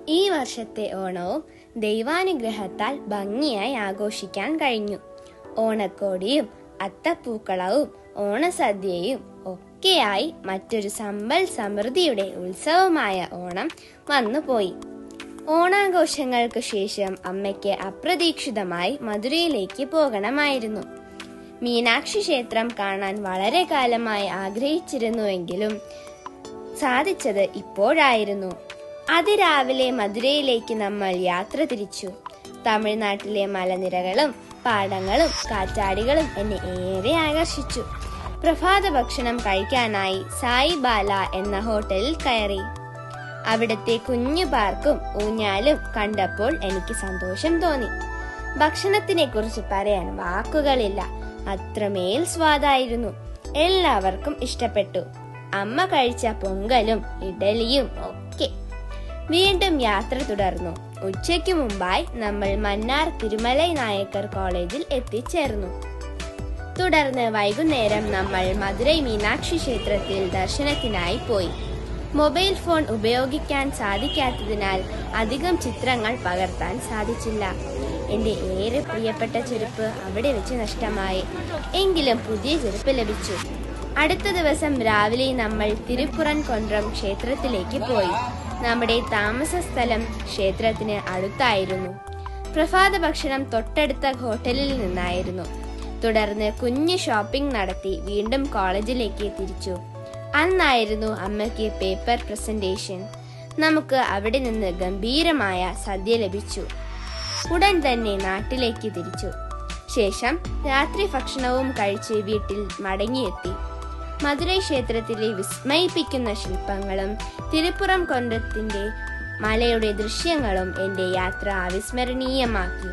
ഈ വർഷത്തെ ഓണവും ദൈവാനുഗ്രഹത്താൽ ഭംഗിയായി ആഘോഷിക്കാൻ കഴിഞ്ഞു. ഓണക്കോടിയും അത്തപ്പൂക്കളവും ഓണസദ്യയും ഒക്കെയായി മറ്റൊരു സമ്പൽ സമൃദ്ധിയുടെ ഉത്സവമായ ഓണം വന്നുപോയി. ഓണാഘോഷങ്ങൾക്ക് ശേഷം അമ്മയ്ക്ക് അപ്രതീക്ഷിതമായി മധുരയിലേക്ക് പോകണമായിരുന്നു. മീനാക്ഷി ക്ഷേത്രം കാണാൻ വളരെ കാലമായി ആഗ്രഹിച്ചിരുന്നുവെങ്കിലും സാധിച്ചത് ഇപ്പോഴായിരുന്നു. അതിരാവിലെ മധുരയിലേക്ക് നമ്മൾ യാത്ര തിരിച്ചു. തമിഴ്നാട്ടിലെ മലനിരകളും പാടങ്ങളും കാറ്റാടികളും എന്നെ ഏറെ ആകർഷിച്ചു. പ്രഭാത ഭക്ഷണം കഴിക്കാനായി സായി ബാല എന്ന ഹോട്ടലിൽ കയറി. അവിടുത്തെ കുഞ്ഞു പാർക്കും ഊഞ്ഞാലും കണ്ടപ്പോൾ എനിക്ക് സന്തോഷം തോന്നി. ഭക്ഷണത്തിനെ കുറിച്ച് പറയാൻ വാക്കുകളില്ല, അത്രമേൽ സ്വാദായിരുന്നു. എല്ലാവർക്കും ഇഷ്ടപ്പെട്ടു. അമ്മ കഴിച്ച പൊങ്കലും ഇഡലിയും ഒക്കെ. വീണ്ടും യാത്ര തുടർന്നു. ഉച്ചയ്ക്ക് മുമ്പായി നമ്മൾ മന്നാർ തിരുമലൈ നായക്കർ കോളേജിൽ എത്തിച്ചേർന്നു. തുടർന്ന് വൈകുന്നേരം നമ്മൾ മധുരൈ മീനാക്ഷി ക്ഷേത്രത്തിൽ ദർശനത്തിനായി പോയി. മൊബൈൽ ഫോൺ ഉപയോഗിക്കാൻ സാധിക്കാത്തതിനാൽ അധികം ചിത്രങ്ങൾ പകർത്താൻ സാധിച്ചില്ല. എന്റെ ഏറെ പ്രിയപ്പെട്ട ചെരുപ്പ് അവിടെ വെച്ച് നഷ്ടമായി. എങ്കിലും പുതിയ ചെരുപ്പ് ലഭിച്ചു. അടുത്ത ദിവസം രാവിലെ നമ്മൾ തിരുപ്പുറൻകൊണ്ട്രം ക്ഷേത്രത്തിലേക്ക് പോയി. നമ്മുടെ താമസ സ്ഥലം ക്ഷേത്രത്തിന് അടുത്തായിരുന്നു. പ്രഭാത ഭക്ഷണം തൊട്ടടുത്ത ഹോട്ടലിൽ നിന്നായിരുന്നു. തുടർന്ന് കുഞ്ഞു ഷോപ്പിംഗ് നടത്തി വീണ്ടും കോളേജിലേക്ക് തിരിച്ചു. അന്നായിരുന്നു അമ്മയ്ക്ക് പേപ്പർ പ്രസന്റേഷൻ. നമുക്ക് അവിടെ നിന്ന് ഗംഭീരമായ സദ്യ ലഭിച്ചു. ഉടൻ തന്നെ നാട്ടിലേക്ക് തിരിച്ചു. ശേഷം രാത്രി ഭക്ഷണവും കഴിച്ച് വീട്ടിൽ മടങ്ങിയെത്തി. മധുരൈ ക്ഷേത്രത്തിലെ വിസ്മയിപ്പിക്കുന്ന ശില്പങ്ങളും തിരുപ്പുറംകൊണ്ട്രത്തിന്റെ മലയുടെ ദൃശ്യങ്ങളും എന്റെ യാത്ര അവിസ്മരണീയമാക്കി.